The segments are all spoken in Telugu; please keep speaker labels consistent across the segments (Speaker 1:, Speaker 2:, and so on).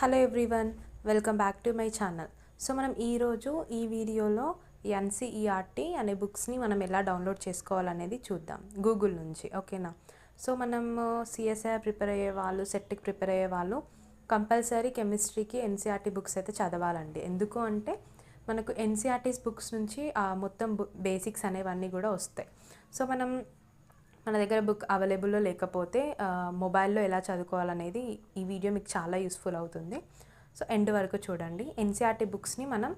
Speaker 1: Hello everyone, welcome back to my channel. So మనం ఈరోజు ఈ వీడియోలో ఎన్సీఈఆర్టీ అనే బుక్స్ని మనం ఎలా డౌన్లోడ్ చేసుకోవాలనేది చూద్దాం గూగుల్ నుంచి. ఓకేనా? సో మనం సిఎస్ఐఆర్ ప్రిపేర్ అయ్యే వాళ్ళు, సెట్కి ప్రిపేర్ అయ్యే వాళ్ళు కంపల్సరీ కెమిస్ట్రీకి ఎన్సీఆర్టీ బుక్స్ అయితే చదవాలండి. ఎందుకు అంటే మనకు ఎన్సీఆర్టీస్ బుక్స్ నుంచి మొత్తం బేసిక్స్ అనేవన్నీ కూడా వస్తాయి. సో మన దగ్గర బుక్ అవైలబుల్లో లేకపోతే మొబైల్లో ఎలా చదువుకోవాలనేది ఈ వీడియో మీకు చాలా యూస్ఫుల్ అవుతుంది. సో ఎండ్ వరకు చూడండి. ఎన్సీఆర్టీ బుక్స్ని మనం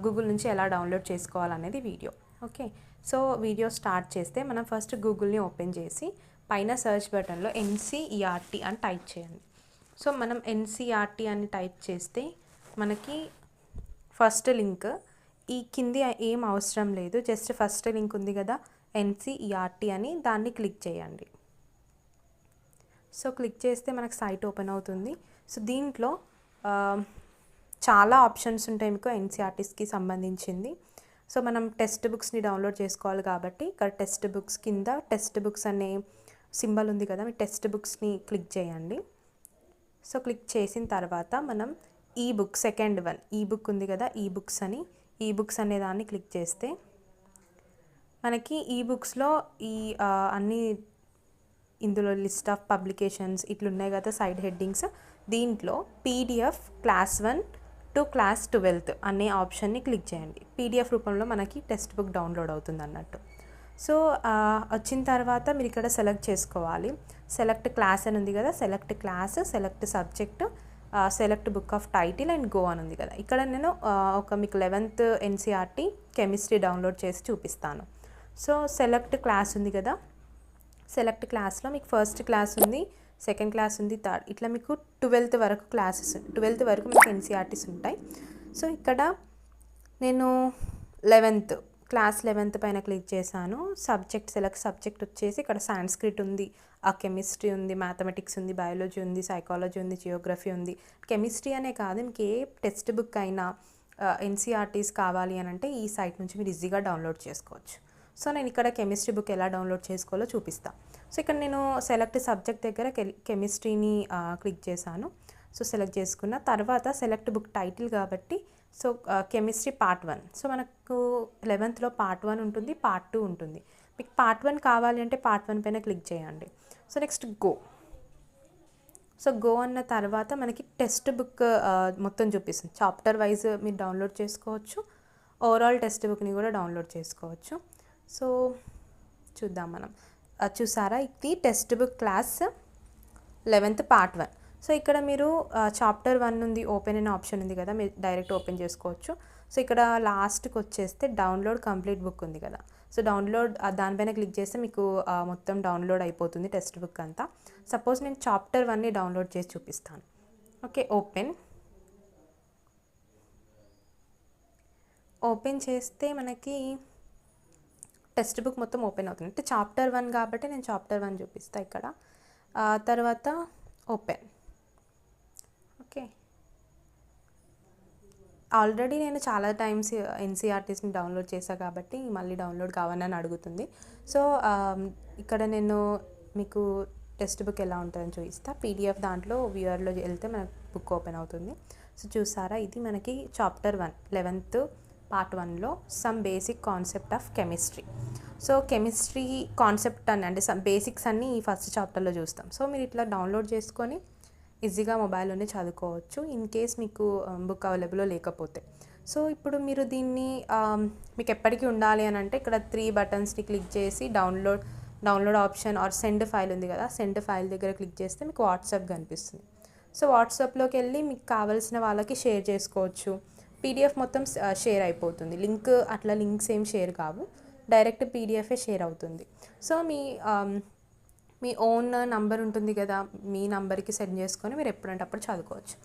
Speaker 1: గూగుల్ నుంచి ఎలా డౌన్లోడ్ చేసుకోవాలనేది video. Okay, so video start చేస్తే మనం ఫస్ట్ గూగుల్ని ఓపెన్ చేసి పైన సర్చ్ బటన్లో ఎన్సీఈఆర్టీ అని టైప్ చేయండి. సో మనం ఎన్సీఈఆర్టీ అని టైప్ చేస్తే మనకి ఫస్ట్ లింక్, ఈ కింది ఏం అవసరం లేదు, జస్ట్ ఫస్ట్ లింక్ ఉంది కదా ఎన్సీఈఆర్టీ అని, దాన్ని క్లిక్ చేయండి. సో క్లిక్ చేస్తే మనకు సైట్ ఓపెన్ అవుతుంది. సో దీంట్లో చాలా ఆప్షన్స్ ఉంటాయి మీకు ఎన్సీఆర్టీస్కి సంబంధించింది. సో మనం టెక్స్ట్ బుక్స్ని డౌన్లోడ్ చేసుకోవాలి కాబట్టి ఇక్కడ టెక్స్ట్ బుక్స్ కింద టెక్స్ట్ బుక్స్ అనే సింబల్ ఉంది కదా, మీ టెక్స్ట్ బుక్స్ని క్లిక్ చేయండి. సో క్లిక్ చేసిన తర్వాత మనం ఈ బుక్ సెకండ్ వన్ ఈ బుక్ ఉంది కదా, ఈ బుక్స్ అనే దాన్ని క్లిక్ చేస్తే మనకి ఈ బుక్స్లో అన్ని ఇందులో లిస్ట్ ఆఫ్ పబ్లికేషన్స్ ఇట్లున్నాయి కదా సైడ్ హెడ్డింగ్స్. దీంట్లో పీడిఎఫ్ క్లాస్ 1 టు క్లాస్ 12 అనే ఆప్షన్ని క్లిక్ చేయండి. పీడిఎఫ్ రూపంలో మనకి టెక్స్ట్ బుక్ డౌన్లోడ్ అవుతుంది అన్నట్టు. సో వచ్చిన తర్వాత మీరు ఇక్కడ సెలెక్ట్ చేసుకోవాలి. సెలెక్ట్ క్లాస్ అని ఉంది కదా, select class, select subject, select book of title and go అని ఉంది కదా. ఇక్కడ నేను మీకు 11th ఎన్సీఆర్టీ కెమిస్ట్రీ డౌన్లోడ్ చేసి చూపిస్తాను. సో సెలెక్ట్ క్లాస్ ఉంది కదా, సెలెక్ట్ క్లాస్లో మీకు ఫస్ట్ క్లాస్ ఉంది, సెకండ్ క్లాస్ ఉంది, థర్డ్, ఇట్లా మీకు 12th వరకు క్లాసెస్, 12th వరకు మీకు ఎన్సీఆర్టీస్ ఉంటాయి. సో ఇక్కడ నేను క్లాస్ 11th పైన క్లిక్ చేశాను. సెలెక్ట్ సబ్జెక్ట్ వచ్చేసి ఇక్కడ సాంస్క్రిట్ ఉంది, కెమిస్ట్రీ ఉంది, మ్యాథమెటిక్స్ ఉంది, బయాలజీ ఉంది, సైకాలజీ ఉంది, జియోగ్రఫీ ఉంది. కెమిస్ట్రీ అనే కాదు, మీకు ఏ టెక్స్ట్ బుక్ అయినా ఎన్సీఆర్టీస్ కావాలి అని అంటే ఈ సైట్ నుంచి మీరు ఈజీగా డౌన్లోడ్ చేసుకోవచ్చు. సో నేను ఇక్కడ కెమిస్ట్రీ బుక్ ఎలా డౌన్లోడ్ చేసుకోవాలో చూపిస్తాను. సో ఇక్కడ నేను సెలెక్ట్ సబ్జెక్ట్ దగ్గర కెమిస్ట్రీని క్లిక్ చేశాను. సో సెలెక్ట్ చేసుకున్న తర్వాత సెలెక్ట్ బుక్ టైటిల్ కాబట్టి సో కెమిస్ట్రీ పార్ట్ 1. సో మనకు 11th పార్ట్ 1 ఉంటుంది, పార్ట్ 2 ఉంటుంది. మీకు పార్ట్ 1 కావాలి అంటే పార్ట్ 1 పైన క్లిక్ చేయండి. So next go. So go అన్న తర్వాత మనకి టెక్స్ట్ బుక్ మొత్తం చూపిస్తుంది. చాప్టర్ వైజ్ మీరు డౌన్లోడ్ చేసుకోవచ్చు, ఓవరాల్ టెక్స్ట్ బుక్ని కూడా డౌన్లోడ్ చేసుకోవచ్చు. సో చూద్దాం మనం. చూసారా, ఇది text book class 11th part 1. So ఇక్కడ మీరు చాప్టర్ 1 ఉంది, ఓపెన్ అనే ఆప్షన్ ఉంది కదా, మీరు డైరెక్ట్ ఓపెన్ చేసుకోవచ్చు. సో ఇక్కడ లాస్ట్కి వచ్చేస్తే డౌన్లోడ్ కంప్లీట్ బుక్ ఉంది కదా, సో డౌన్లోడ్ దానిపైన క్లిక్ చేస్తే మీకు మొత్తం డౌన్లోడ్ అయిపోతుంది టెక్స్ట్ బుక్ అంతా. సపోజ్ నేను చాప్టర్ 1ని డౌన్లోడ్ చేసి చూపిస్తాను. ఓకే, ఓపెన్ చేస్తే మనకి టెక్స్ట్ బుక్ మొత్తం ఓపెన్ అవుతుంది. అంటే చాప్టర్ 1 కాబట్టి నేను చాప్టర్ 1 చూపిస్తాను ఇక్కడ. తర్వాత ఓపెన్. ఓకే, ఆల్రెడీ నేను చాలా టైమ్స్ ఎన్సీఆర్టీస్ని డౌన్లోడ్ చేశాను కాబట్టి మళ్ళీ డౌన్లోడ్ కావాలని అడుగుతుంది. సో ఇక్కడ నేను మీకు టెక్స్ట్ బుక్ ఎలా ఉంటుందని చూపిస్తాను. పీడిఎఫ్ దాంట్లో వ్యూవర్లో వెళ్తే మనకు బుక్ ఓపెన్ అవుతుంది. సో చూసారా, ఇది మనకి చాప్టర్ 1 11th పార్ట్ 1లో some basic concept of chemistry. So chemistry concept అంటే సమ్ బేసిక్స్ అన్నీ ఈ ఫస్ట్ చాప్టర్లో చూస్తాం. సో మీరు ఇట్లా డౌన్లోడ్ చేసుకొని ఈజీగా మొబైల్లోనే చదువుకోవచ్చు ఇన్ కేస్ మీకు బుక్ అవైలబుల్లో లేకపోతే. సో ఇప్పుడు మీరు దీన్ని మీకు ఎప్పటికీ ఉండాలి అని అంటే ఇక్కడ 3 బటన్స్ని క్లిక్ చేసి download option or send file ఉంది కదా, సెండ్ ఫైల్ దగ్గర క్లిక్ చేస్తే మీకు వాట్సాప్ కనిపిస్తుంది. సో వాట్సాప్లోకి వెళ్ళి మీకు కావాల్సిన వాళ్ళకి షేర్ చేసుకోవచ్చు. పీడిఎఫ్ మొత్తం షేర్ అయిపోతుంది. లింక్స్ ఏం షేర్ కావు, డైరెక్ట్ పీడిఎఫే షేర్ అవుతుంది. సో మీ ఓన్ నంబర్ ఉంటుంది కదా, మీ నంబర్కి సెండ్ చేసుకొని మీరు ఎప్పుడంటే అప్పుడు చదువుకోవచ్చు.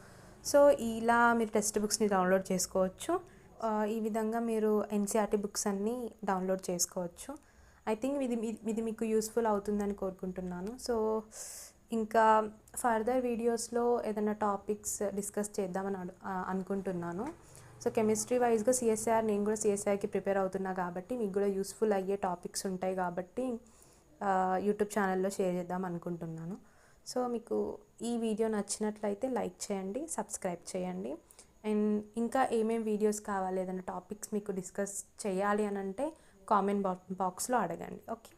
Speaker 1: సో ఇలా మీరు టెక్స్ట్ బుక్స్ని డౌన్లోడ్ చేసుకోవచ్చు. ఈ విధంగా మీరు ఎన్సీఆర్టీ బుక్స్ అన్నీ డౌన్లోడ్ చేసుకోవచ్చు. ఐ థింక్ ఇది మీకు యూస్ఫుల్ అవుతుందని కోరుకుంటున్నాను. సో ఇంకా ఫర్దర్ వీడియోస్లో ఏదైనా టాపిక్స్ డిస్కస్ చేద్దామని అనుకుంటున్నాను. సో కెమిస్ట్రీ వైజ్గా సిఎస్ఐఆర్, నేను కూడా సిఎస్ఐఆర్కి ప్రిపేర్ అవుతున్నా కాబట్టి మీకు కూడా యూస్ఫుల్ అయ్యే టాపిక్స్ ఉంటాయి కాబట్టి యూట్యూబ్ ఛానల్లో షేర్ చేద్దాం అనుకుంటున్నాను. సో మీకు ఈ వీడియో నచ్చినట్లయితే లైక్ చేయండి, సబ్స్క్రైబ్ చేయండి. అండ్ ఇంకా ఏమేమి వీడియోస్ కావాలి, ఏదైనా టాపిక్స్ మీకు డిస్కస్ చేయాలి అని అంటే కామెంట్ బాక్స్లో అడగండి. ఓకే,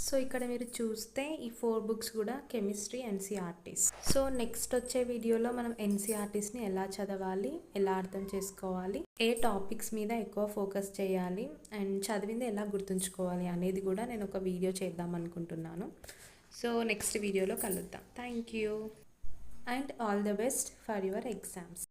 Speaker 1: సో ఇక్కడ మీరు చూస్తే ఈ 4 బుక్స్ కూడా కెమిస్ట్రీ ఎన్సీఆర్టీస్. సో నెక్స్ట్ వచ్చే వీడియోలో మనం ఎన్సీఆర్టీస్ని ఎలా చదవాలి, ఎలా అర్థం చేసుకోవాలి, ఏ టాపిక్స్ మీద ఎక్కువ ఫోకస్ చేయాలి అండ్ చదివింది ఎలా గుర్తుంచుకోవాలి అనేది కూడా నేను ఒక వీడియో చేద్దాం అనుకుంటున్నాను. సో నెక్స్ట్ వీడియోలో కలుద్దాం. Thank you and all the best for your exams.